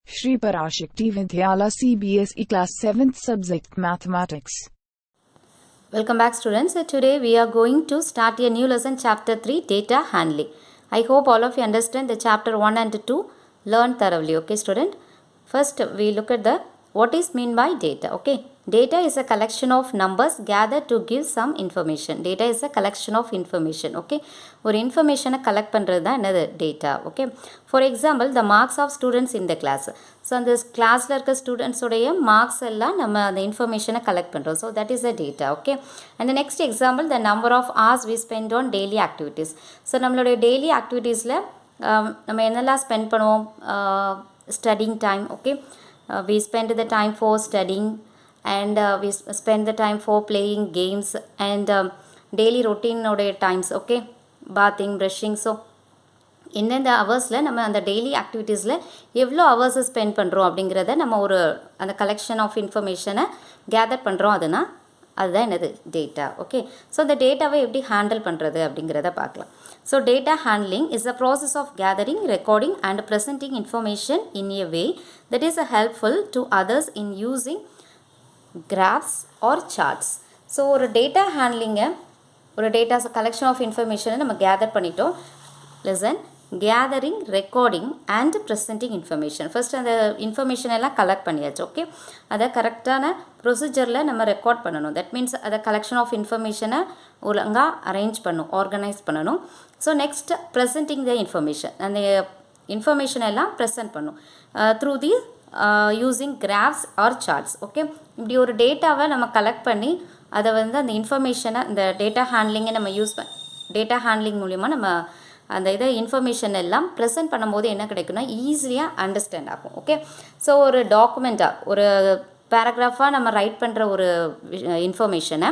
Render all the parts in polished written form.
Shri Parashakti Vidyala CBSE Class 7th Subject Mathematics. Welcome back students. Today we are going to start a new lesson, chapter 3, data handling. I hope all of you understand the chapter 1 and 2 learn thoroughly. Okay student, first we look at the what is mean by data. Okay, data is a collection of numbers gathered to give some information. Data is a collection of information. Okay, ஒரு இன்ஃபர்மேஷனை collect பண்ணுறது தான் என்னது data. Okay, for example the marks of students in the class. So அந்த கிளாஸில் இருக்க ஸ்டூடெண்ட்ஸுடைய marks எல்லாம் நம்ம அந்த இன்ஃபர்மேஷனை கலெக்ட் பண்ணுறோம். So that is a data. Okay, and next example the number of hours we spend on daily activities. So நம்மளுடைய daily ஆக்டிவிட்டீஸில் நம்ம என்னெல்லாம் ஸ்பெண்ட் பண்ணுவோம்? Studying time. Okay, we spend the time for studying and we spend the time for playing games and daily routine உடைய times. Okay, bathing, brushing. So எந்தெந்த ஹவர்ஸில் நம்ம அந்த டெய்லி ஆக்டிவிட்டீஸில் எவ்வளோ ஹவர்ஸை ஸ்பெண்ட் பண்ணுறோம் அப்படிங்கிறத நம்ம ஒரு அந்த கலெக்ஷன் ஆஃப் இன்ஃபர்மேஷனை கேதர் பண்ணுறோம். அதுதான் என்னது டேட்டா. ஓகே, ஸோ இந்த டேட்டாவை எப்படி ஹேண்டில் பண்ணுறது அப்படிங்கிறத பார்க்கலாம். So data handling is a process of gathering, recording and presenting information in a way that is helpful to others in using graphs or charts. So ஒரு டேட்டா ஹேண்ட்லிங்கை, ஒரு datas collection of இன்ஃபர்மேஷனை நம்ம gather பண்ணிட்டோம். Listen, gathering, recording and presenting information. First அந்த information எல்லாம் collect பண்ணியாச்சு. Okay, அதை கரெக்டான ப்ரொசீஜரில் நம்ம ரெக்கார்ட் பண்ணணும். தட் மீன்ஸ் அதை கலெக்ஷன் ஆஃப் இன்ஃபர்மேஷனை ஒழுங்காக அரேஞ்ச் பண்ணணும், ஆர்கனைஸ் பண்ணணும். So next presenting the information, அந்த இன்ஃபர்மேஷன் எல்லாம் ப்ரெசென்ட் பண்ணும் through the using graphs or charts. Okay, இப்படி ஒரு டேட்டாவை நம்ம கலெக்ட் பண்ணி அதை வந்து அந்த இன்ஃபர்மேஷனை, இந்த டேட்டா ஹேண்ட்லிங்கை நம்ம டேட்டா ஹேண்ட்லிங் மூலிமா நம்ம அந்த இதை இன்ஃபர்மேஷன் எல்லாம் ப்ரெசென்ட் பண்ணும்போது என்ன கிடைக்குன்னா ஈஸியாக அண்டர்ஸ்டாண்ட் ஆகும். ஓகே, ஸோ ஒரு டாக்குமெண்ட்டாக, ஒரு பேராகிராஃபாக நம்ம ரைட் பண்ணுற ஒரு இன்ஃபர்மேஷனை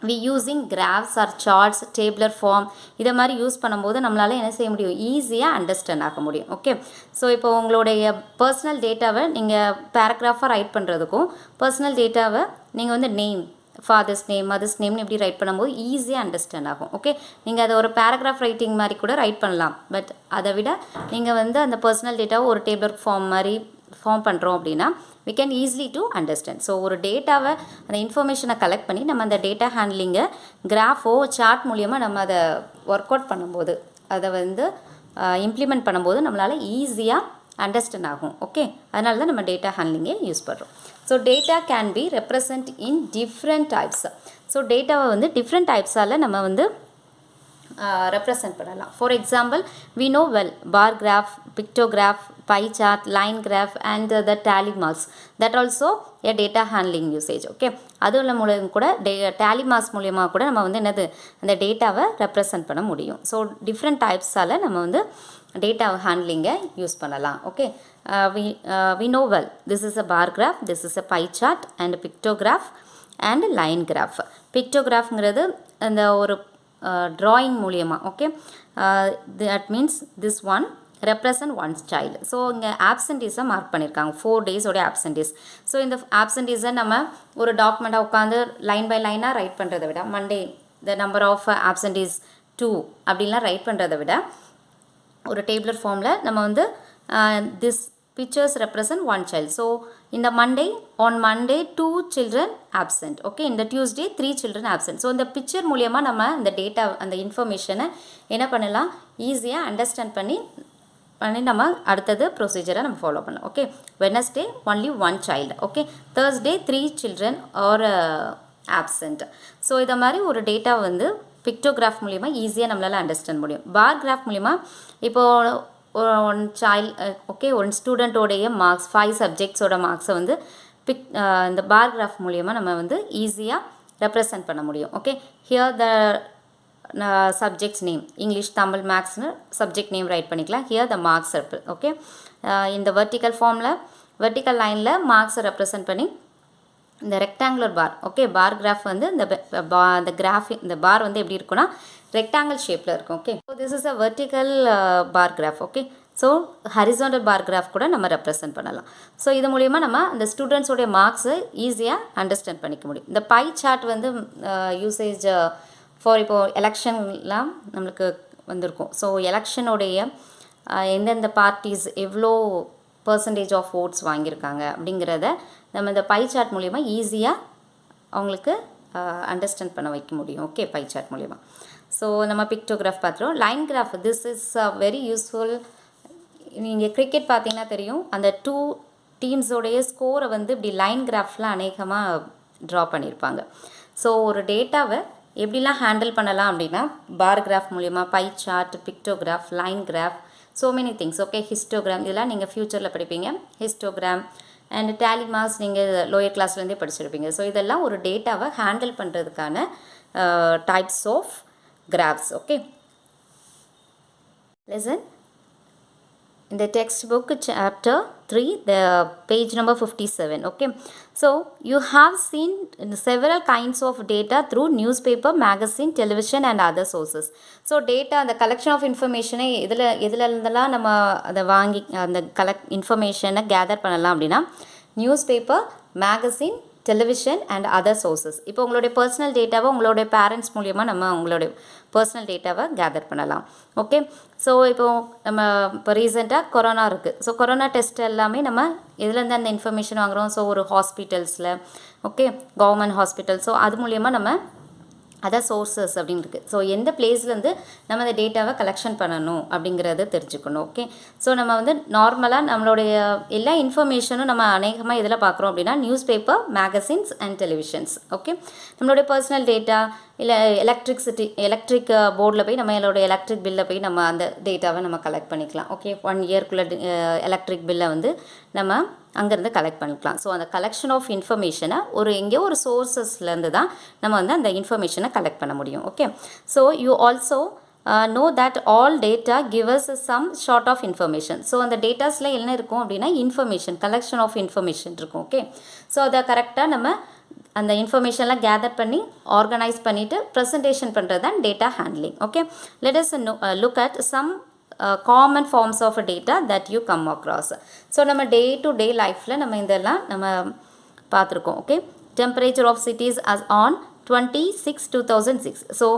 we using graphs or charts, tabular form இதை மாதிரி யூஸ் பண்ணும்போது நம்மளால் என்ன செய்ய முடியும்? ஈஸியாக அண்டர்ஸ்டாண்ட் ஆக முடியும். ஓகே, ஸோ இப்போ உங்களுடைய பர்சனல் டேட்டாவை நீங்கள் பேராகிராஃபாக ரைட் பண்ணுறதுக்கும் பர்சனல் டேட்டாவை நீங்கள் வந்து நேம், ஃபாதர்ஸ் நேம், மதர்ஸ் நேம்னு எப்படி ரைட் பண்ணும்போது ஈஸியாக அண்டர்ஸ்டாண்ட் ஆகும். ஓகே, நீங்கள் அதை ஒரு பேராகிராஃப் ரைட்டிங் மாதிரி கூட ரைட் பண்ணலாம். பட் அதை விட நீங்கள் வந்து அந்த பர்சனல் டேட்டாவை ஒரு டேபிள் ஃபார்ம் மாதிரி ஃபார்ம் பண்ணுறோம் அப்படின்னா we can easily to understand. So ஒரு டேட்டாவை, அந்த இன்ஃபர்மேஷனை கலெக்ட் பண்ணி நம்ம அந்த டேட்டா ஹேண்ட்லிங்கை கிராஃபோ சார்ட் மூலியமாக நம்ம அதை ஒர்க் அவுட் பண்ணும்போது, அதை வந்து இம்ப்ளிமெண்ட் பண்ணும்போது நம்மளால் ஈஸியாக அண்டர்ஸ்டாண்ட் ஆகும். ஓகே, அதனால தான் நம்ம டேட்டா ஹேண்ட்லிங்கை யூஸ் பண்ணுறோம். So data can be represent in different types. So டேட்டாவை வந்து டிஃப்ரெண்ட் டைப்ஸால் நம்ம வந்து ரெப்ரசன்ட் பண்ணலாம். For example we know well bar graph, pictograph, pie chart, line graph and the tally marks, that also a data handling usage. Okay, அதுவும் மூலம் கூட tally marks மூலியமாக கூட நம்ம வந்து என்னது அந்த டேட்டாவை ரெப்ரசன்ட் பண்ண முடியும். ஸோ டிஃப்ரெண்ட் டைப்ஸால் நம்ம வந்து டேட்டா ஹேண்ட்லிங்கை யூஸ் பண்ணலாம். Okay, we know well this is a bar graph, this is a pie chart and pictograph and line graph. pictographங்கிறது அந்த ஒரு drawing மூலியமாக. Okay, that means this one represent one's child. So இங்கே ஆப்சன்டீஸை mark பண்ணியிருக்காங்க, 4 days absentees. So இந்த ஆப்சன்டீஸை நம்ம ஒரு டாக்குமெண்ட்டாக உட்காந்து line by லைனாக ரைட் பண்ணுறதை விட, Monday the number of absentees 2 அப்படின்லாம் ரைட் பண்ணுறதை விட ஒரு டேபிளர் ஃபார்மில் நம்ம வந்து this pictures represent one child. So in the on Monday 2 children absent. Okay, in the Tuesday 3 children absent. So இந்த பிக்சர் மூலியமாக நம்ம இந்த டேட்டா, அந்த இன்ஃபர்மேஷனை என்ன பண்ணலாம்? ஈஸியாக அண்டர்ஸ்டாண்ட் பண்ணி நம்ம அடுத்தது ப்ரொசீஜரை நம்ம ஃபாலோ பண்ணலாம். Okay, Wednesday only 1 child. Okay, Thursday 3 children are absent. So இதை மாதிரி ஒரு டேட்டா வந்து பிக்டோகிராஃப் மூலிமா ஈஸியாக நம்மளால் அண்டர்ஸ்டாண்ட் முடியும். பார் கிராஃப் மூலிமா இப்போது ஒன் சைல்ட், ஓகே, ஒரு ஸ்டூடெண்ட்டோடைய மார்க்ஸ் 5 சப்ஜெக்ட்ஸோட மார்க்ஸை வந்து இந்த பார் கிராஃப் மூலியமாக நம்ம வந்து ஈஸியாக ரெப்ரசன்ட் பண்ண முடியும். Okay, here the subjects name, English, Tamil, மேக்ஸ்னு சப்ஜெக்ட் நேம் ரைட் பண்ணிக்கலாம். Here the marks. ஓகே, இந்த வெர்டிக்கல் ஃபார்மில், வெர்டிக்கல் லைனில் மார்க்ஸை ரெப்ரசன்ட் பண்ணி இந்த rectangular bar. Okay, bar graph வந்து இந்த கிராஃப், இந்த பார் வந்து எப்படி இருக்குன்னா ரெக்டாங்கிள் ஷேப்பில் இருக்கும். Okay, so this is a vertical bar graph. Okay, so horizontal bar graph கூட நம்ம ரெப்ரசன்ட் பண்ணலாம். ஸோ இது மூலிமா நம்ம அந்த ஸ்டூடெண்ட்ஸோடைய மார்க்ஸை ஈஸியாக அண்டர்ஸ்டாண்ட் பண்ணிக்க முடியும். இந்த பை சார்ட் வந்து யூசேஜ் ஃபார் இப்போது எலெக்ஷன்லாம் நம்மளுக்கு வந்திருக்கும். ஸோ எலெக்ஷனுடைய எந்தெந்த பார்ட்டிஸ் எவ்வளோ பர்சன்டேஜ் ஆஃப் ஓட்ஸ் வாங்கியிருக்காங்க அப்படிங்கிறத நம்ம இந்த பை சார்ட் மூலிமா ஈஸியாக அவங்களுக்கு அண்டர்ஸ்டாண்ட் பண்ண வைக்க முடியும். ஓகே, பை சார்ட் மூலிமா. ஸோ நம்ம பிக்டோகிராஃப் பார்த்துருவோம். Line graph, this is very useful. நீங்கள் கிரிக்கெட் பார்த்தீங்கன்னா தெரியும், அந்த 2 டீம்ஸோடைய ஸ்கோரை வந்து இப்படி லைன் கிராஃபில் அநேகமாக ட்ரா பண்ணியிருப்பாங்க. ஸோ ஒரு டேட்டாவை எப்படிலாம் ஹேண்டில் பண்ணலாம் அப்படின்னா பார் கிராஃப் மூலிமா, pie chart, pictograph, line graph, so many things. Okay, histogram இதெல்லாம் நீங்கள் ஃப்யூச்சரில் படிப்பீங்க. ஹிஸ்டோகிராம் அண்ட் டேலி மார்க்ஸ் நீங்கள் லோயர் கிளாஸ்லேருந்தே படிச்சிருப்பீங்க. ஸோ இதெல்லாம் ஒரு டேட்டாவை ஹேண்டில் பண்ணுறதுக்கான types of graphs. Okay, listen in the textbook chapter 3, the page number 57. Okay, so you have seen several kinds of data through newspaper, magazine, television and other sources. So data, the collection of information எதில் இருந்தெல்லாம் நம்ம அதை வாங்கி அந்த இன்ஃபர்மேஷனை gather பண்ணலாம் அப்படின்னா newspaper, magazine, television and other sources. இப்போ உங்களுடைய பர்சனல் டேட்டாவை உங்களுடைய பேரண்ட்ஸ் மூலியமாக நம்ம உங்களுடைய பர்சனல் டேட்டாவை கேதர் பண்ணலாம். ஓகே, ஸோ இப்போது நம்ம இப்போ ரீசெண்டாக கொரோனா இருக்குது. ஸோ கொரோனா டெஸ்ட் எல்லாமே நம்ம எதுலேருந்து அந்த இன்ஃபர்மேஷன் வாங்குகிறோம்? ஸோ ஒரு ஹாஸ்பிட்டல்ஸில், ஓகே, கவர்மெண்ட் ஹாஸ்பிட்டல். ஸோ அது மூலியமாக நம்ம அதான் சோர்சஸ் அப்படின்னு இருக்குது. ஸோ எந்த பிளேஸ்லேருந்து நம்ம அந்த டேட்டாவை கலெக்ஷன் பண்ணணும் அப்படிங்கிறத தெரிஞ்சுக்கணும். ஓகே, ஸோ நம்ம வந்து நார்மலாக நம்மளுடைய எல்லா இன்ஃபர்மேஷனும் நம்ம அநேகமாக இதில் பார்க்குறோம் அப்படின்னா news paper, magazines and televisions. Okay, நம்மளுடைய பர்சனல் டேட்டா இல்லை எலக்ட்ரிக் போர்டில் போய் நம்ம என்னோட எலக்ட்ரிக் பில்லை போய் நம்ம அந்த டேட்டாவை நம்ம கலெக்ட் பண்ணிக்கலாம். ஓகே, 1 இயர்க்குள்ளே எலக்ட்ரிக் பில்லை வந்து நம்ம அங்கேருந்து கலெக்ட் பண்ணிக்கலாம். ஸோ அந்த கலெக்ஷன் ஆஃப் இன்ஃபர்மேஷனை எங்கேயோ ஒரு சோர்ஸஸ்லேருந்து தான் நம்ம வந்து அந்த இன்ஃபர்மேஷனை கலெக்ட் பண்ண முடியும். Okay, so you also know that all data give us some sort of information. So அந்த டேட்டாஸில் என்ன இருக்கும் அப்படின்னா இன்ஃபர்மேஷன், கலெக்ஷன் ஆஃப் இன்ஃபர்மேஷன் இருக்கும். ஓகே, ஸோ அதை கரெக்டாக நம்ம அந்த இன்ஃபர்மேஷன்லாம் கேதர் பண்ணி ஆர்கனைஸ் பண்ணிவிட்டு ப்ரெசன்டேஷன் பண்ணுறது தான் data handling. Okay, let us look at some common forms of data that you come across. So நம்ம டே டு டே லைஃப்பில் நம்ம இதெல்லாம் நம்ம பார்த்துருக்கோம். Okay, temperature of cities as on 26/2006. So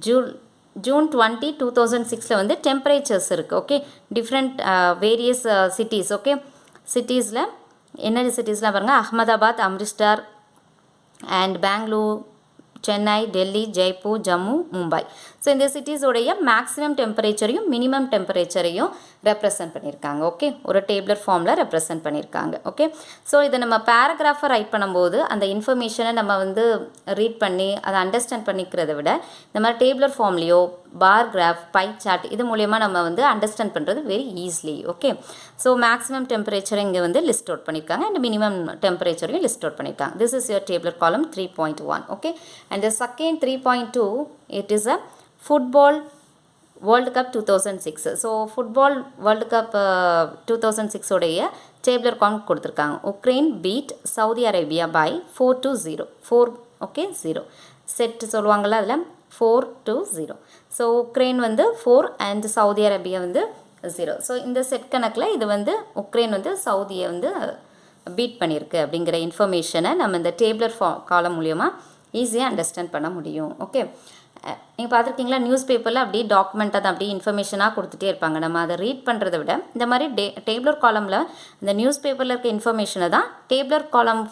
June 20, 2006 வந்து டெம்பரேச்சர்ஸ் இருக்குது. Okay, different various cities. Okay, சிட்டிஸில் என்ன சிட்டிஸ்லாம் பாருங்கள், அஹமதாபாத், அம்ரிஸ்டர் அண்ட் பெங்களூர், சென்னை, டெல்லி, ஜெய்ப்பூர், ஜம்மு, மும்பை. ஸோ இந்த சிட்டிஸோடைய மேக்ஸிமம் டெம்பரேச்சரையும் மினிமம் டெம்பரேச்சரையும் ரெப்ரசன்ட் பண்ணியிருக்காங்க. ஓகே, ஒரு டேபிளர் ஃபார்மில் ரெப்ரசன்ட் பண்ணியிருக்காங்க. ஓகே, ஸோ இதை நம்ம பேராகிராஃபை ரைட் பண்ணும்போது அந்த இன்ஃபர்மேஷனை நம்ம வந்து ரீட் பண்ணி அதை அண்டர்ஸ்டாண்ட் பண்ணிக்கிறத விட இந்த மாதிரி டேபிளர் ஃபார்ம்லேயோ பார் கிராஃப், பை சார்ட் இது மூலயமா நம்ம வந்து அண்டர்ஸ்டாண்ட் பண்ணுறது very easily. Okay, so maximum டெம்பரேச்சரை இங்கே வந்து லிஸ்ட் அவுட் பண்ணியிருக்காங்க அண்ட் மினிமம் டெம்பரேச்சரையும் லிஸ்ட் அவுட் பண்ணியிருக்காங்க. This is your tabular column 3.1. Okay, and the second 3.2 it is a football world cup 2006. So football world cup 2006 உடைய tabular column கொடுத்துருக்காங்க. Ukraine beat Saudi Arabia by 4-0. 4 okay 0 set சொல்லுவாங்கள்ல, அதில் 4-0. So Ukraine வந்து 4 and Saudi Arabia வந்து 0. So இந்த set கணக்கில் இது வந்து உக்ரைன் வந்து சவுதியை வந்து பீட் பண்ணியிருக்கு அப்படிங்கிற இன்ஃபர்மேஷனை நம்ம இந்த டேபிளர் காலம் மூலியமாக ஈஸியாக அண்டர்ஸ்டாண்ட் பண்ண முடியும். ஓகே, நீங்கள் பார்த்துருக்கீங்களா, நியூஸ் பேப்பரில் அப்படியே டாக்குமெண்ட் அதை அப்படியே இன்ஃபர்மேஷனாக கொடுத்துட்டே இருப்பாங்க. நம்ம அதை ரீட் பண்ணுறதை விட இந்த மாதிரி டேபிளர் காலமில் இந்த நியூஸ் பேப்பரில் இருக்க இன்ஃபர்மேஷனை தான் டேபிளர் காலம்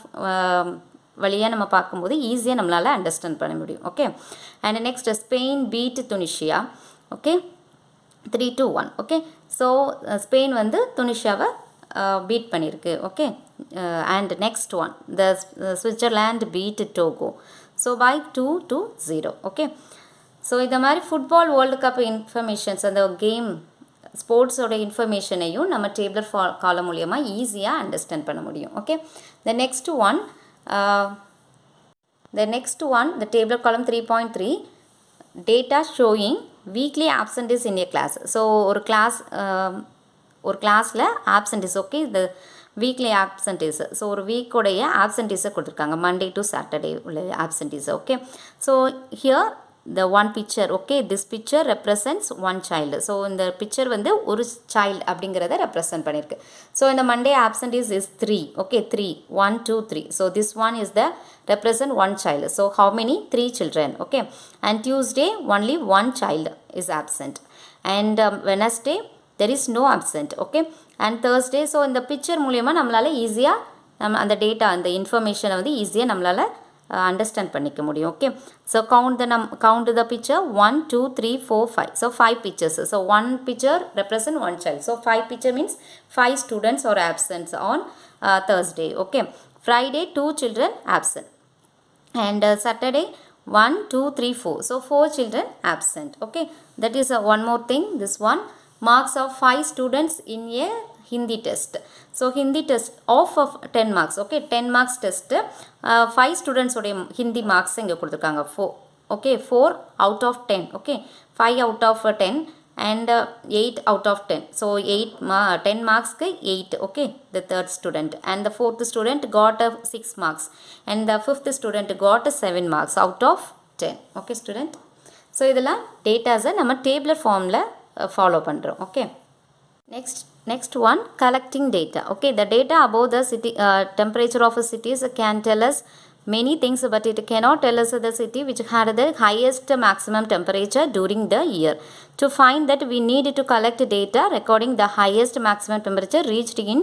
வழியாக நம்ம பார்க்கும்போது ஈஸியாக நம்மளால் அண்டர்ஸ்டாண்ட் பண்ண முடியும். Okay, and next Spain beat Tunisia. Okay, 3-1. Okay, so Spain வந்து துனிஷியாவை பீட் பண்ணியிருக்கு. Okay, and next one the Switzerland beat Togo so by 2-0. Okay, so இந்த மாதிரி ஃபுட்பால் வேர்ல்டு கப் இன்ஃபர்மேஷன்ஸ் அந்த கேம் ஸ்போர்ட்ஸோட இன்ஃபர்மேஷனையும் நம்ம டேபிளர் காலம் மூலியமாக ஈஸியாக அண்டர்ஸ்டாண்ட் பண்ண முடியும். Okay, the next one the tabular column 3.3 data showing weekly absentage in a class. ஸோ ஒரு கிளாஸில் ஆப்சன்டேஜ். ஓகே, இந்த வீக்லி ஆப்சன்டேஜ். ஸோ ஒரு வீக்கோடைய ஆப்சன்டேஜை கொடுத்துருக்காங்க, மண்டே டு சாட்டர்டே உள்ள absentage. Okay, so here the one picture. Okay, this picture represents one child. So இந்த picture வந்து ஒரு child அப்படிங்கிறத represent பண்ணியிருக்கு. So இந்த Monday absentee is 3. Okay, 3 1 2 3. So this one is the represent one child. So how many? 3 children. Okay, and Tuesday only one child is absent, and Wednesday there is no absent. Okay, and Thursday. So இந்த picture மூலமா நம்மளால ஈஸியாக நம்ம அந்த data அந்த இன்ஃபர்மேஷனை வந்து ஈஸியாக நம்மளால் அண்டர்ஸ்டாண்ட் பண்ணிக்க முடியும். Okay, so count the picture 1 2 3 4 5. So 5 pictures. So one picture represent one child. So 5 picture means 5 students are absent on Thursday. Okay, Friday 2 children absent, and Saturday 1 2 3 4. So 4 children absent. Okay, that is one more thing. This one, marks of 5 students in a Hindi test. So Hindi test of 10 marks. Okay, 10 marks test 5 students உடைய Hindi marks இங்கே கொடுத்துருக்காங்க 4. Okay, 4 out of 10. Okay, 5 out of 10 and 8 out of 10. So 10 marks 8. Okay, the third student, and the fourth student got 6 marks, and the fifth student got 7 marks out of 10. Okay student, so இதெல்லாம் டேட்டாஸை நம்ம டேபிளர் ஃபார்மில் follow பண்ணுறோம். Okay, next one, collecting data. Okay, the data about the city temperature of a city can tell us many things, but it cannot tell us the city which had the highest maximum temperature during the year. To find that, we need to collect data recording the highest maximum temperature reached in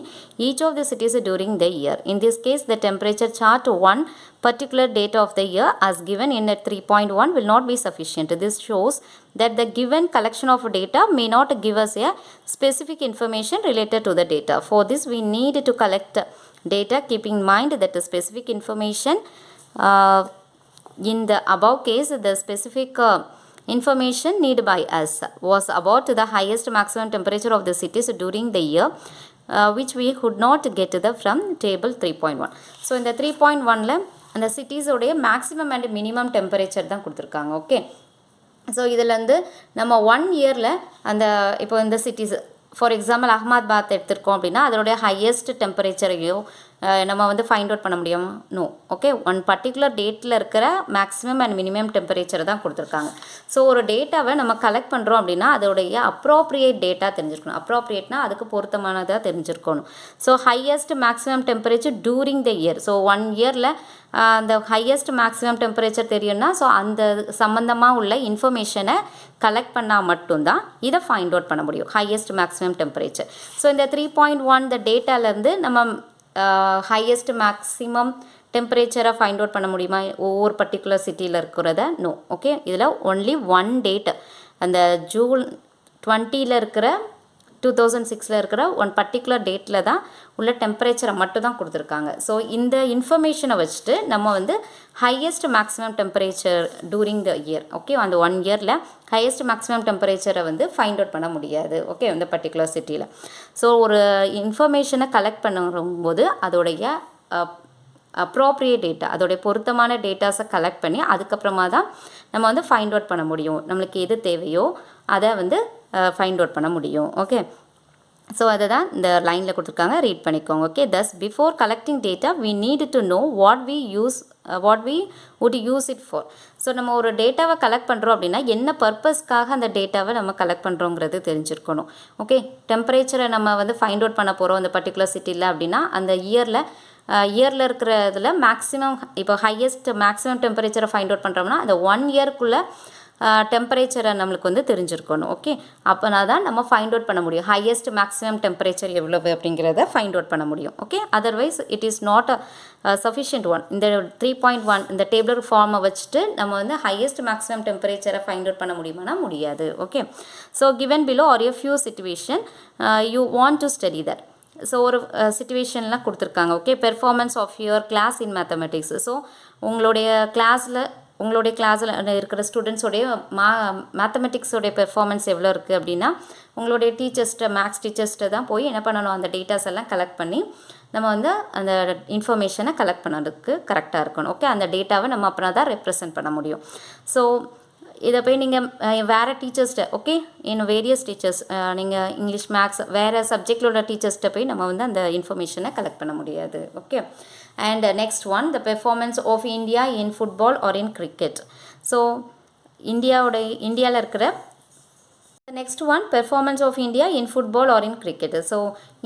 each of the cities during the year. In this case, the temperature chart one particular date of the year as given in 3.1 will not be sufficient. This shows that the given collection of data may not give us a specific information related to the data. For this, we need to collect data keeping in mind that the specific information in the above case, the specific information needed by us was about the highest maximum temperature of the cities during the year, which we could not get from table 3.1. So in the 3.1 அந்த சிட்டிஸோடைய maximum and minimum temperature தான் கொடுத்துருக்காங்க. Okay, so இதில் வந்து நம்ம 1 இயரில் அந்த இப்போ இந்த சிட்டிஸ் ஃபார் எக்ஸாம்பிள் அஹ்மதாபாத் எடுத்திருக்கோம் அப்படின்னா அதோடைய ஹையஸ்ட் டெம்பரேச்சரையோ நம்ம வந்து ஃபைண்ட் அவுட் பண்ண முடியும்? நோ. ஓகே, ஒன் பர்டிகுலர் டேட்டில் இருக்கிற மேக்ஸிமம் அண்ட் மினிமம் டெம்பரேச்சர் தான் கொடுத்துருக்காங்க. ஸோ ஒரு டேட்டாவை நம்ம கலெக்ட் பண்ணுறோம் அப்படின்னா அதோடைய அப்ரோப்ரியேட் டேட்டா தெரிஞ்சிருக்கணும். அப்ரோப்ரியேட்னா அதுக்கு பொருத்தமானதாக தெரிஞ்சிருக்கணும். So highest maximum temperature during the year. So 1 இயரில் அந்த ஹையஸ்ட் மேக்ஸிமம் டெம்பரேச்சர் தெரியும்னா ஸோ அந்த சம்மந்தமாக உள்ள இன்ஃபர்மேஷனை கலெக்ட் பண்ணால் மட்டும்தான் இதை ஃபைண்ட் அவுட் பண்ண முடியும், ஹையஸ்ட் மேக்ஸிமம் டெம்பரேச்சர். ஸோ இந்த 3.1 இந்த டேட்டாலேருந்து நம்ம ஹையஸ்ட் மேக்ஸிமம் டெம்பரேச்சரை ஃபைண்ட் அவுட் பண்ண முடியுமா ஒவ்வொரு பர்டிகுலர் சிட்டியில் இருக்கிறத? நோ. ஓகே, இதில் ஒன்லி ஒன் டேட், அந்த ஜூன் 20 இருக்கிற 2006 இருக்கிற ஒன் பர்டிகுலர் டேட்டில் தான் உள்ள டெம்பரேச்சரை மட்டும் தான் கொடுத்துருக்காங்க. ஸோ இந்த இன்ஃபர்மேஷனை வச்சுட்டு நம்ம வந்து highest maximum temperature during the year, okay, அந்த 1 இயரில் ஹையஸ்ட் மேக்ஸிமம் டெம்பரேச்சரை வந்து ஃபைண்ட் அவுட் பண்ண முடியாது. ஓகே, இந்த பர்டிகுலர் சிட்டியில். ஸோ ஒரு இன்ஃபர்மேஷனை கலெக்ட் பண்ணும்போது அதோடைய அப்ரோப்ரியேட் டேட்டா, அதோடைய பொருத்தமான டேட்டாஸை கலெக்ட் பண்ணி அதுக்கப்புறமா தான் நம்ம வந்து ஃபைண்ட் அவுட் பண்ண முடியும். நம்மளுக்கு எது தேவையோ அதை வந்து ஃபைண்ட் அவுட் பண்ண முடியும். ஓகே, ஸோ அதை தான் இந்த லைனில் கொடுத்துருக்காங்க, ரீட் பண்ணிக்கோங்க. Okay, thus before collecting data we need to know what we would use it for. So நம்ம ஒரு டேட்டாவை கலெக்ட் பண்ணுறோம் அப்படின்னா என்ன பர்பஸ்க்காக அந்த டேட்டாவை நம்ம கலெக்ட் பண்ணுறோங்கிறது தெரிஞ்சிருக்கணும். ஓகே, டெம்பரேச்சரை நம்ம வந்து ஃபைண்ட் அவுட் பண்ண போகிறோம் அந்த பர்டிகுலர் சிட்டியில் அப்படின்னா அந்த இயரில் இருக்கிற இதில் மேக்ஸிமம் இப்போ ஹையஸ்ட் மேக்ஸிமம் டெம்பரேச்சரை ஃபைண்ட் அவுட் பண்ணுறோம்னா அந்த 1 இயர்க்குள்ளே டெம்பரேச்சரை நம்மளுக்கு வந்து தெரிஞ்சிருக்கணும். ஓகே, அப்போனா தான் நம்ம ஃபைண்ட் அவுட் பண்ண முடியும் ஹையஸ்ட் மேக்ஸிமம் டெம்பரேச்சர் எவ்வளவு அப்படிங்கிறத ஃபைண்ட் அவுட் பண்ண முடியும். Okay, otherwise it is not sufficient one. இந்த 3.1 இந்த டேபிளர் ஃபார்மை வச்சுட்டு நம்ம வந்து ஹையஸ்ட் மேக்ஸிமம் டெம்பரேச்சரை ஃபைண்ட் அவுட் பண்ண முடியுமானா முடியாது. Okay, so given below are a few situation you want to study that. So ஒரு சிச்சுவேஷன்லாம் கொடுத்துருக்காங்க. Okay, performance of your class in mathematics. So உங்களுடைய கிளாஸில் இருக்கிற ஸ்டூடெண்ட்ஸோடைய மேத்தமெட்டிக்ஸோடைய பெர்ஃபார்மன்ஸ் எவ்வளோ இருக்குது அப்படின்னா உங்களுடைய மேக்ஸ் டீச்சர்ஸ்ட்டை தான் போய் என்ன பண்ணணும், அந்த டேட்டாஸ் எல்லாம் கலெக்ட் பண்ணி நம்ம வந்து அந்த இன்ஃபர்மேஷனை கலெக்ட் பண்ணுறதுக்கு கரெக்டாக இருக்கணும். ஓகே, அந்த டேட்டாவை நம்ம அப்புறம் தான் ரெப்ரசன்ட் பண்ண முடியும். ஸோ இதை போய் நீங்கள் வேறு டீச்சர்ஸ்கிட்ட, ஓகே, இன்னும் வேரியஸ் டீச்சர்ஸ், நீங்கள் இங்கிலீஷ் மேக்ஸ் வேறு சப்ஜெக்டோட டீச்சர்ஸ்கிட்ட போய் நம்ம வந்து அந்த இன்ஃபர்மேஷனை கலெக்ட் பண்ண முடியாது. Okay, and next one, the performance of India in football or in cricket. So இந்தியாவில் இருக்கிற next one, performance of India in football or in cricket. So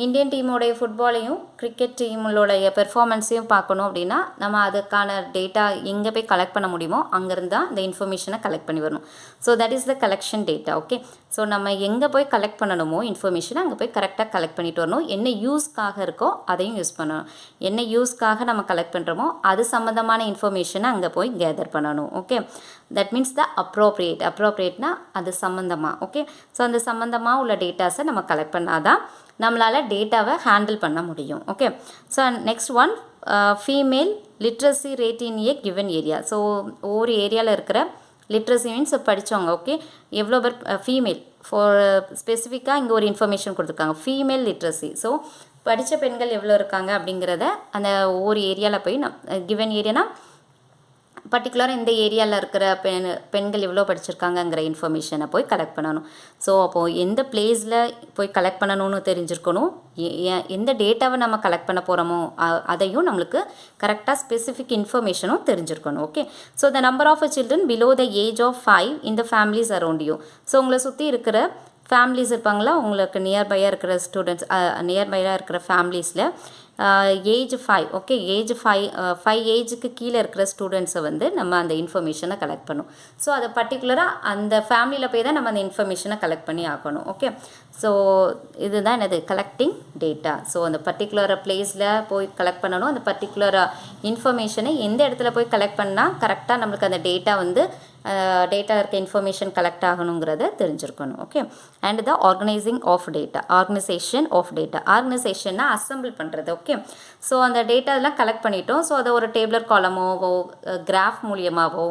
Indian டீமோடைய ஃபுட்பாலையும் கிரிக்கெட் டீம்களோடைய பெர்ஃபார்மன்ஸையும் பார்க்கணும் அப்படின்னா நம்ம அதுக்கான டேட்டா எங்கே போய் கலெக்ட் பண்ண முடியுமோ அங்கேருந்து தான் இந்த இன்ஃபர்மேஷனை கலெக்ட் பண்ணி வரணும். So that is the collection data. Okay, so நம்ம எங்கே போய் கலெக்ட் பண்ணணுமோ இன்ஃபர்மேஷனை அங்கே போய் கரெக்டாக கலெக்ட் பண்ணிட்டு வரணும். என்ன யூஸ்க்காக இருக்கோ அதையும் யூஸ் பண்ணணும். என்ன யூஸ்க்காக நம்ம கலெக்ட் பண்ணுறோமோ அது சம்மந்தமான இன்ஃபர்மேஷனை அங்கே போய் கேதர் பண்ணணும். ஓகே, தட் மீன்ஸ் த அப்ரோப்ரியேட்னா அது சம்மந்தமாக. ஓகே, ஸோ அந்த சம்மந்தமாக உள்ள டேட்டாஸை நம்ம கலெக்ட் பண்ணாதான் நம்மளால் டேட்டாவை ஹேண்டில் பண்ண முடியும். Okay, so next one female literacy rate in a given area. So ஒவ்வொரு ஏரியாவில் இருக்கிற லிட்ரஸி மீன்ஸ் படித்தவங்க. ஓகே, எவ்வளோ பேர் ஃபீமேல் ஃபார் ஸ்பெசிஃபிக்காக இங்கே ஒரு இன்ஃபர்மேஷன் கொடுத்துருக்காங்க ஃபீமேல் லிட்ரஸி. ஸோ படித்த பெண்கள் எவ்வளோ இருக்காங்க அப்படிங்கிறத அந்த ஒவ்வொரு ஏரியாவில் போய் கிவன் ஏரியானா பர்டிகுலராக இந்த ஏரியாவில் இருக்கிற பெண்கள் எவ்வளோ படிச்சிருக்காங்கங்கிற இன்ஃபர்மேஷனை போய் கலெக்ட் பண்ணணும். ஸோ அப்போது எந்த பிளேஸில் போய் கலெக்ட் பண்ணணும்னு தெரிஞ்சிருக்கணும். எந்த டேட்டாவை நம்ம கலெக்ட் பண்ண போகிறோமோ அதையும் நம்மளுக்கு கரெக்டாக ஸ்பெசிஃபிக் இன்ஃபர்மேஷனும் தெரிஞ்சிருக்கணும். Okay, so the number of children below the age of 5 இந்த ஃபேமிலிஸ் அரௌண்ட் யூ. ஸோ உங்களை சுற்றி இருக்கிற ஃபேமிலிஸ் இருப்பாங்களா, உங்களுக்கு நியர்பையாக இருக்கிற ஸ்டூடெண்ட்ஸ், நியர்பையாக இருக்கிற ஃபேமிலிஸில் ஏஜ் 5. ஓகே, ஏஜ் 5 ஏஜுக்கு கீழே இருக்கிற ஸ்டூடெண்ட்ஸை வந்து நம்ம அந்த இன்ஃபர்மேஷனை கலெக்ட் பண்ணும். ஸோ அதை பர்டிகுலராக அந்த ஃபேமிலியில் போய் தான் நம்ம அந்த இன்ஃபர்மேஷனை கலெக்ட் பண்ணி ஆகணும். ஓகே, ஸோ இதுதான் என்னது கலெக்டிங் டேட்டா. ஸோ அந்த பர்டிகுலர் பிளேஸில் போய் கலெக்ட் பண்ணணும். அந்த பர்டிகுலர் இன்ஃபர்மேஷனை எந்த இடத்துல போய் கலெக்ட் பண்ணால் கரெக்டாக நம்மளுக்கு அந்த டேட்டா வந்து டேட்டா இருக்க இன்ஃபர்மேஷன் கலெக்ட் ஆகணுங்கிறத தெரிஞ்சிருக்கணும். Okay, and the organisation of data. ஆர்கனைசேஷன்னா அசம்பிள் பண்ணுறது. ஓகே, ஸோ அந்த டேட்டா எல்லாம் கலெக்ட் பண்ணிட்டோம். ஸோ அதை ஒரு டேபிளர் காலமாவோ கிராஃப் மூலியமாகவோ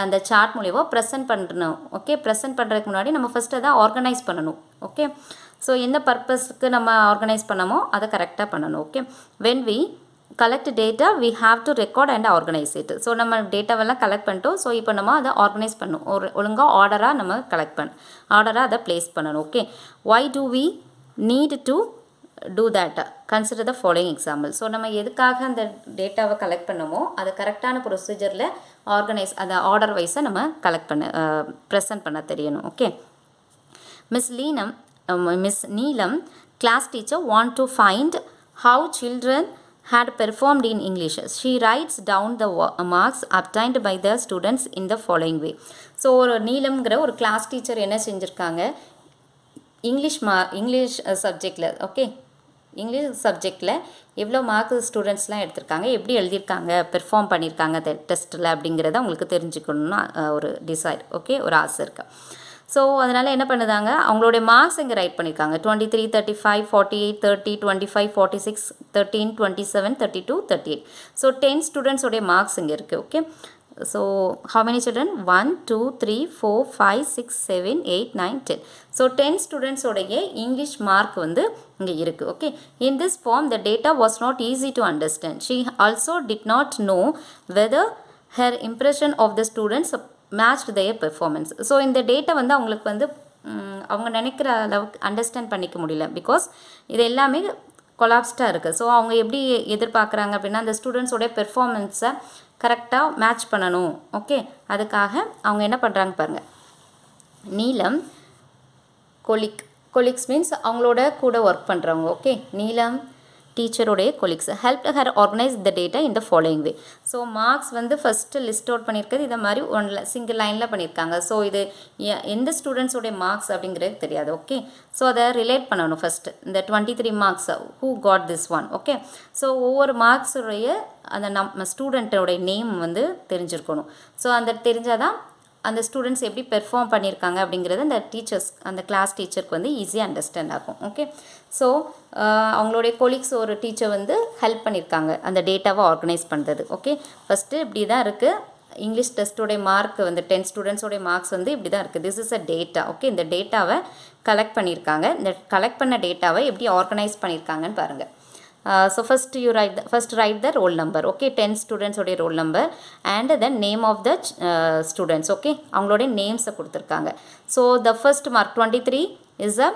அந்த சார்ட் மூலியமோ ப்ரெசென்ட் பண்ணணும். ஓகே, ப்ரெசென்ட் பண்ணுறதுக்கு முன்னாடி நம்ம ஃபஸ்ட்டு அதை ஆர்கனைஸ் பண்ணணும். ஓகே, ஸோ எந்த பர்பஸ்க்கு நம்ம ஆர்கனைஸ் பண்ணமோ அதை கரெக்டாக பண்ணணும். Okay, when we collect data we have to record and organise it. So நம்ம டேட்டாவெல்லாம் கலெக்ட் பண்ணிட்டோம். ஸோ இப்போ நம்ம அதை ஆர்கனைஸ் பண்ணணும். ஒழுங்காக ஆர்டராக நம்ம ஆர்டராக அதை ப்ளேஸ் பண்ணணும். Okay, why do we need to do that? Consider the following example. So நம்ம எதுக்காக அந்த டேட்டாவை கலெக்ட் பண்ணமோ அதை கரெக்டான ப்ரொசீஜரில் ஆர்கனைஸ் அந்த ஆர்டர் வைஸை நம்ம ப்ரெசென்ட் பண்ண தெரியணும். Okay, miss Neelam class teacher want to find how children had performed in English. She writes down the marks obtained by the students in the following way. So ஒரு நீலம்ங்கிற ஒரு class teacher என்ன செஞ்சுருக்காங்க, English சப்ஜெக்டில். Okay, English சப்ஜெக்டில் எவ்வளோ mark ஸ்டூடெண்ட்ஸ்லாம் எடுத்திருக்காங்க, எப்படி எழுதியிருக்காங்க, பெர்ஃபார்ம் பண்ணியிருக்காங்க டெஸ்ட்டில் அப்படிங்கிறத உங்களுக்கு தெரிஞ்சுக்கணும்னு ஒரு டிசைட். ஓகே, ஒரு ஆசை இருக்கு. ஸோ அதனால் என்ன பண்ணுதாங்க, அவங்களுடைய மார்க்ஸ் இங்கே ரைட் பண்ணியிருக்காங்க. 23, 35, 48, 30, 25, 46, 13, 27, 32, 38. ஸோ 10 ஸ்டூடெண்ட்ஸோடைய மார்க்ஸ் இங்கே இருக்குது. Okay, so how many children? 1, 2, 3, 4, 5, 6, 7, 8, 9, 10. So 10 ஸ்டூடெண்ட்ஸோடைய இங்கிலீஷ் மார்க் வந்து இங்கே இருக்குது. Okay, in this form the data was not easy to understand. She also did not know whether her impression of the students matched their performance. So இந்த data வந்து அவங்களுக்கு வந்து அவங்க நினைக்கிற அளவுக்கு அண்டர்ஸ்டாண்ட் பண்ணிக்க முடியல. பிகாஸ் இது எல்லாமே கொலாப்ஸ்டாக இருக்குது. ஸோ அவங்க எப்படி எதிர்பார்க்குறாங்க அப்படின்னா அந்த ஸ்டூடெண்ட்ஸோடைய பெர்ஃபார்மன்ஸை கரெக்டாக மேட்ச் பண்ணணும். ஓகே, அதுக்காக அவங்க என்ன பண்ணுறாங்க பாருங்கள். நீலம் கொலிக்ஸ் மீன்ஸ் அவங்களோட கூட ஒர்க் பண்ணுறவங்க. ஓகே, நீலம் டீச்சருடைய colleagues help her organise the data in the following way. So marks வந்து ஃபஸ்ட்டு லிஸ்ட் அவுட் பண்ணியிருக்கிறது இதை மாதிரி சிங்கிள் லைனில் பண்ணியிருக்காங்க. ஸோ இது எந்த ஸ்டூடெண்ட்ஸோடைய மார்க்ஸ் அப்படிங்கிறது தெரியாது. ஓகே, ஸோ அதை ரிலேட் பண்ணணும் ஃபஸ்ட்டு. இந்த 23 marks who got this one. Okay, so ஒவ்வொரு மார்க்ஸுடைய அந்த நம்ம ஸ்டூடெண்ட்டோடைய நேம் வந்து தெரிஞ்சிருக்கணும். ஸோ அந்த தெரிஞ்சால் தான் அந்த ஸ்டூடெண்ட்ஸ் எப்படி பெர்ஃபார்ம் பண்ணியிருக்காங்க அப்படிங்கிறது அந்த அந்த கிளாஸ் டீச்சருக்கு வந்து ஈஸியாக அண்டர்ஸ்டாண்ட் ஆகும். ஓகே, ஸோ அவங்களுடைய கொலீக்ஸ் ஒரு டீச்சர் வந்து ஹெல்ப் பண்ணியிருக்காங்க அந்த டேட்டாவை ஆர்கனைஸ் பண்ணுறது. ஓகே, ஃபஸ்ட்டு இப்படி தான் இருக்குது. இங்கிலீஷ் டெஸ்ட்டோடைய மார்க் வந்து 10 ஸ்டூடெண்ட்ஸோடைய மார்க்ஸ் வந்து இப்படி தான் இருக்குது. This is a data. Okay, இந்த டேட்டாவை கலெக்ட் பண்ணியிருக்காங்க. இந்த கலெக்ட் பண்ண டேட்டாவை எப்படி ஆர்கனைஸ் பண்ணியிருக்காங்கன்னு பாருங்கள். So first write the roll number. Okay, 10 students உடைய roll number and the name of the students. Okay, அவங்களுடைய names கொடுத்துருக்காங்க. So the first mark 23 is a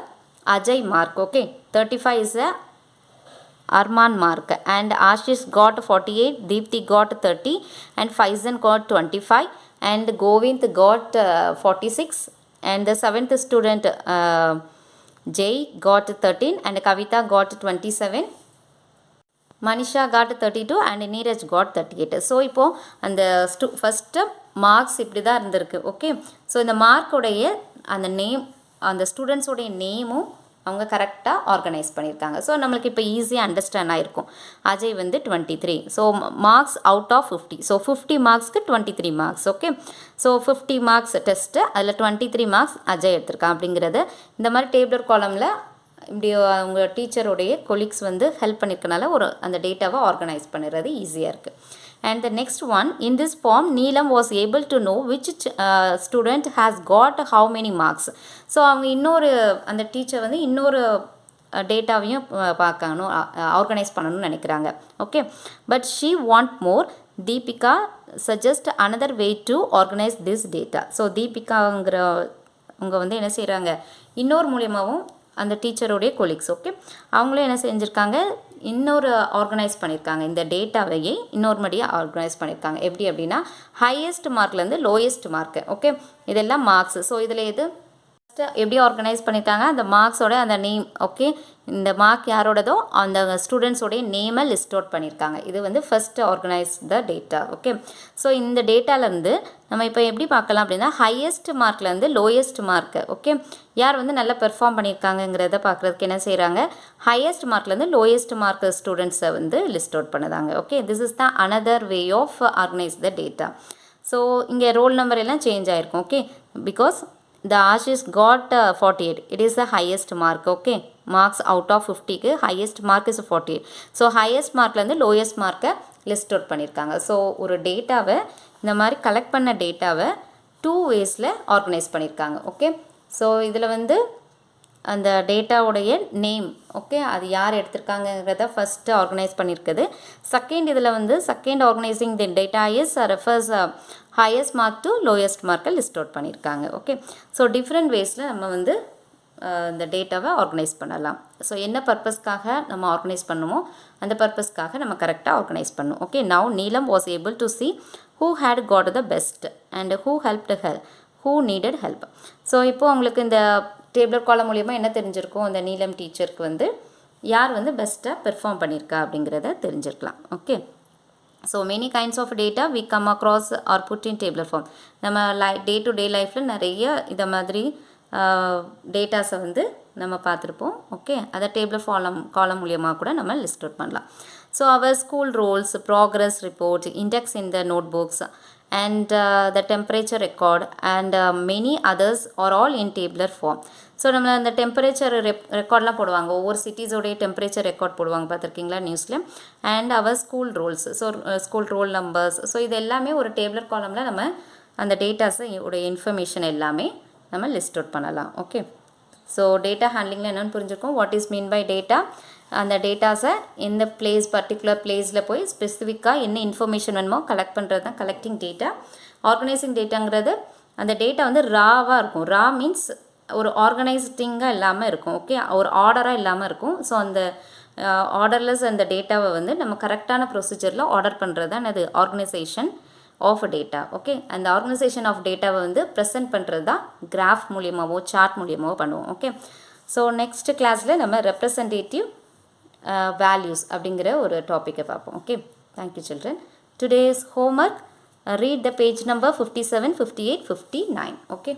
Ajay mark. Okay, 35 is a Arman mark and Ashish got 48, Deepthi got 30 and Faizan got 25 and Govind got 46 and the 7th student Jay got 13 and Kavita got 27 Manisha got 32 and Neeraj got 38. So இப்போது அந்த first marks இப்படி தான் இருந்திருக்கு. Okay, so இந்த மார்க்குடைய அந்த name, அந்த ஸ்டூடெண்ட்ஸோடைய நேமும் அவங்க கரெக்டாக ஆர்கனைஸ் பண்ணியிருக்காங்க. ஸோ நம்மளுக்கு இப்போ ஈஸியாக அண்டர்ஸ்டாண்ட் ஆகிருக்கும். அஜய் வந்து 23. So marks out of 50. So 50 மார்க்ஸ்க்கு 23 marks. Okay, so 50 marks test, அதில் 23 மார்க்ஸ் அஜய் எடுத்திருக்கான் அப்படிங்கிறது இந்த மாதிரி டேபிளர் காலமில் இப்படி அவங்க டீச்சருடைய கொலீக்ஸ் வந்து ஹெல்ப் பண்ணியிருக்கனால ஒரு அந்த டேட்டாவை ஆர்கனைஸ் பண்ணுறது ஈஸியாக இருக்குது. And the next one, in this form Neelam was able to know which student has got how many marks. So அவங்க இன்னொரு அந்த டீச்சர் வந்து இன்னொரு டேட்டாவையும் பார்க்கணும், ஆர்கனைஸ் பண்ணணும்னு நினைக்கிறாங்க. Okay, but she want more. Deepika suggest another way to organise this data. So தீபிகாங்கிற அவங்க வந்து என்ன செய்கிறாங்க, இன்னொரு மூலியமாகவும் அந்த டீச்சருடைய கொலீக்ஸ், ஓகே, அவங்களும் என்ன செஞ்சுருக்காங்க, இன்னொரு ஆர்கனைஸ் பண்ணியிருக்காங்க. இந்த டேட்டாவையே இன்னொரு மடியாக ஆர்கனைஸ் பண்ணியிருக்காங்க. எப்படி அப்படின்னா ஹையஸ்ட் மார்க்லேருந்து லோயஸ்ட் மார்க்கு. ஓகே, இதெல்லாம் மார்க்ஸ். ஸோ இதில் எது எப்படி ஆர்கனைஸ் பண்ணியிருக்காங்க, அந்த மார்க்ஸோட அந்த நேம். ஓகே, இந்த மார்க் யாரோடதோ அந்த ஸ்டூடெண்ட்ஸோடைய நேமை லிஸ்ட் அவுட் பண்ணியிருக்காங்க. இது வந்து first organise the data. Okay, so இந்த டேட்டாலேருந்து நம்ம இப்போ எப்படி பார்க்கலாம் அப்படின்னா ஹையஸ்ட் மார்க்லேருந்து லோயஸ்ட் மார்க்கு, ஓகே, யார் வந்து நல்லா பெர்ஃபார்ம் பண்ணியிருக்காங்கங்கிறத பார்க்குறதுக்கு என்ன செய்கிறாங்க, ஹையஸ்ட் மார்க்லேருந்து லோயஸ்ட் மார்க் ஸ்டூடெண்ட்ஸை வந்து லிஸ்ட் அவுட் பண்ணுதாங்க. Okay, this is the another way of organise the data. So இங்கே ரோல் நம்பர் எல்லாம் சேஞ்ச் ஆகிருக்கும். Okay, because the Ashish got 48. It is the highest mark. Okay, marks out of 50க்கு highest mark is 48. So highest மார்க்லேருந்து lowest மார்க்கை list out பண்ணியிருக்காங்க. So ஒரு டேட்டாவை இந்த மாதிரி collect பண்ண டேட்டாவை 2 waysல ஆர்கனைஸ் பண்ணியிருக்காங்க. ஓகே, ஸோ இதில் வந்து அந்த டேட்டாவுடைய நேம், ஓகே, அது யார் எடுத்திருக்காங்கிறத ஃபஸ்ட்டு ஆர்கனைஸ் பண்ணியிருக்குது. செகண்ட் இதில் வந்து second organising the data is refers highest mark to lowest மார்க்கை லிஸ்ட் அவுட் பண்ணியிருக்காங்க. ஓகே, ஸோ டிஃப்ரெண்ட் வேஸில் நம்ம வந்து இந்த டேட்டாவை ஆர்கனைஸ் பண்ணலாம். ஸோ என்ன பர்பஸ்க்காக நம்ம ஆர்கனைஸ் பண்ணுமோ அந்த பர்பஸ்க்காக நம்ம கரெக்டாக ஆர்கனைஸ் பண்ணணும். Okay, now Neelam was able to see who had got the best and who helped who needed help. So இப்போது உங்களுக்கு இந்த டேபிளர் காலம் மூலிமா என்ன தெரிஞ்சிருக்கும், அந்த நீலம் டீச்சருக்கு வந்து யார் வந்து பெஸ்ட்டாக பெர்ஃபார்ம் பண்ணியிருக்கா அப்படிங்கிறத தெரிஞ்சிருக்கலாம். Okay, so many kinds of data we come across or put in tabular form. நம்ம டே டு டே லைஃப்பில் நிறைய இதை மாதிரி டேட்டாஸை வந்து நம்ம பார்த்துருப்போம். ஓகே, அதை டேபிளர் காலம் மூலியமாக கூட நம்ம லிஸ்ட் அவுட் பண்ணலாம். So our school rolls, progress report, index in the notebooks and the temperature record and many others are all in tabular form. So நம்ம அந்த டெம்பரேச்சர் ரெக்கார்ட்லாம் போடுவாங்க, ஒவ்வொரு சிட்டிஸோடைய டெம்பரேச்சர் ரெக்கார்ட் போடுவாங்க பார்த்துருக்கீங்களா நியூஸில். And our school rolls, so school roll numbers, so இது எல்லாமே ஒரு டேபிளர் காலமில் நம்ம அந்த டேட்டாஸை உடைய இன்ஃபர்மேஷன் எல்லாமே நம்ம லிஸ்ட் அவுட் பண்ணலாம். ஓகே, ஸோ டேட்டா ஹேண்ட்லிங்கில் என்னென்னு புரிஞ்சுருக்கோம். What is mean by data, அந்த டேட்டாஸை எந்த பிளேஸ் பர்டிகுலர் பிளேஸில் போய் ஸ்பெசிஃபிக்காக என்ன இன்ஃபர்மேஷன் வேணுமோ கலெக்ட் பண்ணுறது தான் கலெக்டிங் டேட்டா. ஆர்கனைசிங் டேட்டாங்கிறது அந்த டேட்டா வந்து ராவாக இருக்கும். ரா மீன்ஸ் ஒரு ஆர்கனைஸ்டிங்காக இல்லாமல் இருக்கும். ஓகே, ஒரு ஆர்டராக இல்லாமல் இருக்கும். ஸோ அந்த ஆர்டர்லெஸ் அந்த டேட்டாவை வந்து நம்ம கரெக்டான ப்ரொசீஜரில் ஆர்டர் பண்ணுறது தான் அது ஆர்கனைசேஷன் ஆஃப் டேட்டா. ஓகே, அந்த ஆர்கனைசேஷன் ஆஃப் டேட்டாவை வந்து ப்ரெசென்ட் பண்ணுறது தான் கிராஃப் மூலியமாகவோ சார்ட் மூலியமாகவோ பண்ணுவோம். ஓகே, ஸோ நெக்ஸ்ட் கிளாஸில் நம்ம ரெப்ரசன்டேட்டிவ் வேல்யூஸ் அப்படிங்கிற ஒரு டாப்பிக்கை பார்ப்போம். Okay, thank you children. Today's homework, read the page number 57, 58, 59. Okay.